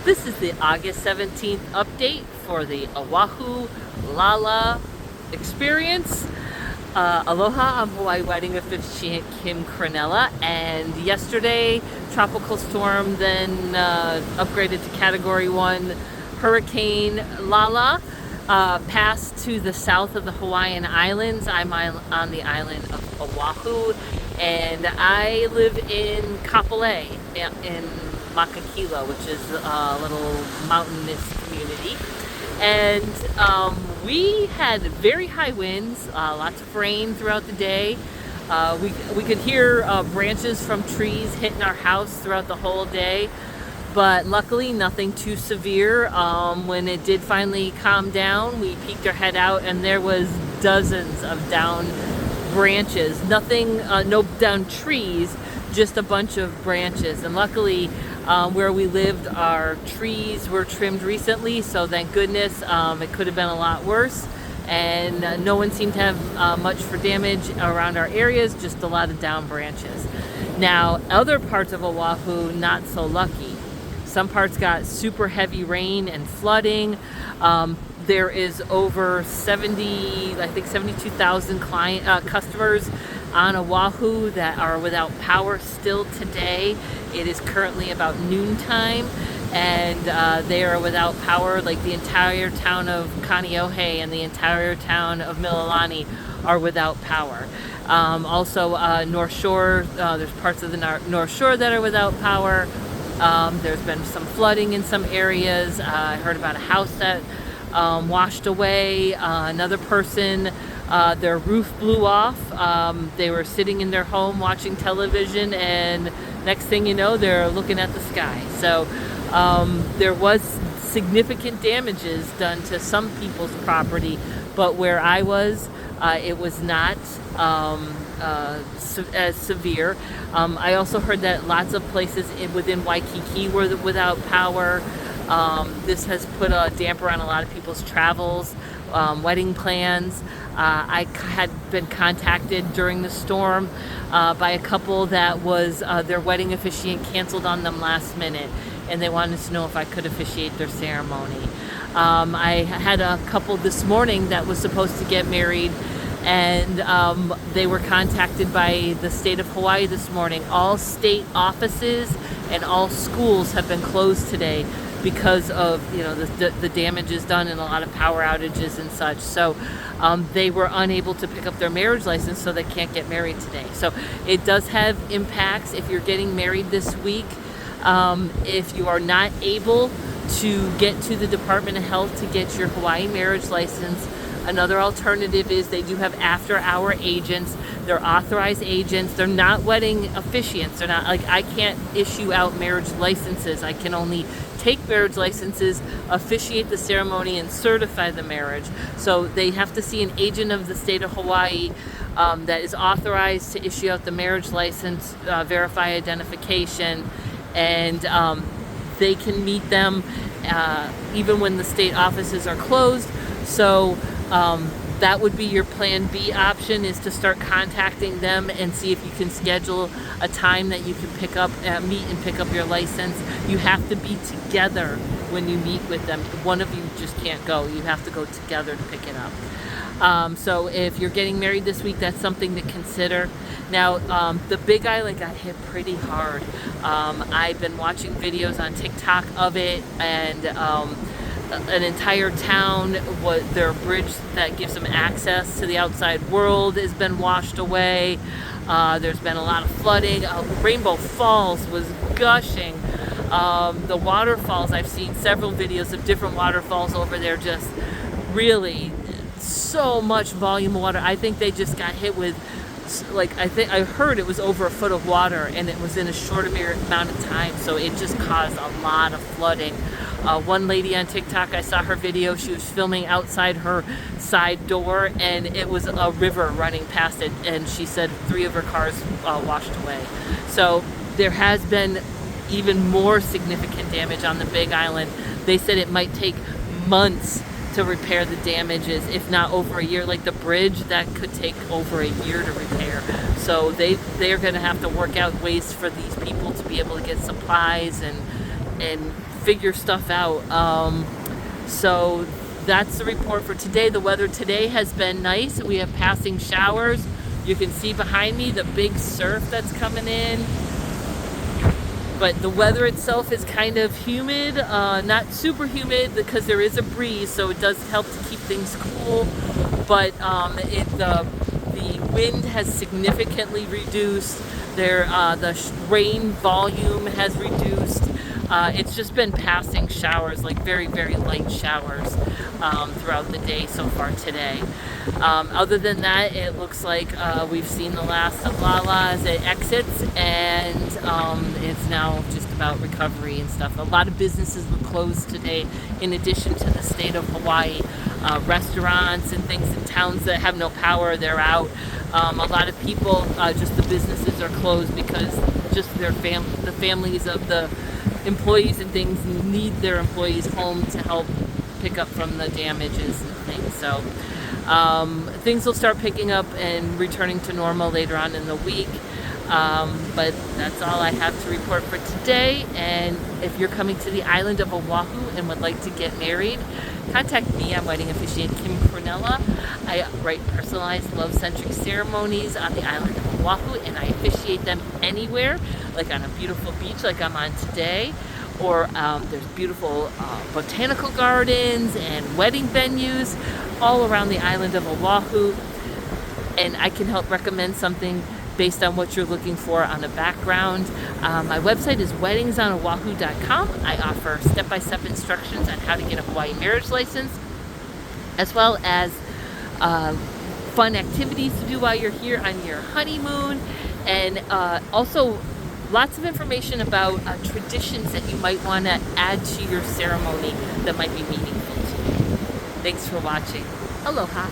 This is the August 17th update for the Oahu Lala experience. Aloha, I'm Hawaii Wedding Officiant Kim Cronella, and yesterday tropical storm then upgraded to Category 1 Hurricane Lala passed to the south of the Hawaiian Islands. I'm on the island of Oahu, and I live in Kapolei in Makakilo, which is a little mountainous community. And we had very high winds, lots of rain throughout the day. We could hear branches from trees hitting our house throughout the whole day, but luckily nothing too severe. When it did finally calm down, we peeked our head out and there was dozens of down branches. Nothing, no down trees, just a bunch of branches. And luckily, where we lived, our trees were trimmed recently, so thank goodness. It could have been a lot worse, and no one seemed to have much for damage around our areas, just a lot of down branches. Now, other parts of Oahu, not so lucky. Some parts got super heavy rain and flooding. There is over 72,000 customers on Oahu that are without power still today. It is currently about noontime, and they are without power. Like the entire town of Kaneohe and the entire town of Mililani are without power. Also, North Shore, there's parts of the North Shore that are without power. There's been some flooding in some areas. I heard about a house that washed away. Another person, their roof blew off. They were sitting in their home watching television, and next thing you know, they're looking at the sky. So there was significant damages done to some people's property, but where I was, it was not as severe. I also heard that lots of places within Waikiki were without power. This has put a damper on a lot of people's travels, wedding plans. I had been contacted during the storm by a couple that was their wedding officiant canceled on them last minute, and they wanted to know if I could officiate their ceremony. I had a couple this morning that was supposed to get married, and they were contacted by the state of Hawaii this morning. All state offices and all schools have been closed today because of the damages done and a lot of power outages and such. So they were unable to pick up their marriage license, so they can't get married today. So it does have impacts if you're getting married this week. If you are not able to get to the Department of Health to get your Hawaii marriage license, another alternative is they do have after-hour agents. They're authorized agents. They're not wedding officiants. They're not, like, I can't issue out marriage licenses. I can only take marriage licenses, officiate the ceremony, and certify the marriage. So they have to see an agent of the state of Hawaii that is authorized to issue out the marriage license, verify identification, and they can meet them even when the state offices are closed. So that would be your plan B option, is to start contacting them and see if you can schedule a time that you can meet and pick up your license. You have to be together when you meet with them. One of you just can't go. You have to go together to pick it up. So if you're getting married this week, that's something to consider. Now, the Big Island got hit pretty hard. I've been watching videos on TikTok of it, and an entire town, their bridge that gives them access to the outside world has been washed away. There's been a lot of flooding. Rainbow Falls was gushing. The waterfalls, I've seen several videos of different waterfalls over there, just really so much volume of water. I think they just got hit with, I heard it was over a foot of water, and it was in a short amount of time, so it just caused a lot of flooding. One lady on TikTok, I saw her video, she was filming outside her side door, and it was a river running past it, and she said 3 of her cars washed away. So there has been even more significant damage on the Big Island. They said it might take months to repair the damages, if not over a year. Like the bridge, that could take over a year to repair. So they're going to have to work out ways for these people to be able to get supplies and figure stuff out. So that's the report for today. The weather today has been nice. We have passing showers. You can see behind me the big surf that's coming in. But the weather itself is kind of humid, not super humid because there is a breeze, so it does help to keep things cool. But the wind has significantly reduced. The rain volume has reduced. It's just been passing showers, like very, very light showers throughout the day so far today. Other than that, it looks like we've seen the last of Lala as it exits, and it's now just about recovery and stuff. A lot of businesses were closed today in addition to the state of Hawaii. Restaurants and things in towns that have no power, they're out. A lot of people, just the businesses are closed because just the families of the employees and things need their employees home to help pick up from the damages and things. So things will start picking up and returning to normal later on in the week. But that's all I have to report for today. And if you're coming to the island of Oahu and would like to get married, contact me. I'm wedding officiant Kim Cornella. I write personalized love-centric ceremonies on the island of Oahu, and I officiate them anywhere, like on a beautiful beach like I'm on today, or there's beautiful botanical gardens and wedding venues all around the island of Oahu, and I can help recommend something based on what you're looking for on the background. My website is weddingsonoahu.com. I offer step-by-step instructions on how to get a Hawaii marriage license, as well as fun activities to do while you're here on your honeymoon, and also lots of information about traditions that you might want to add to your ceremony that might be meaningful to you. Thanks for watching. Aloha.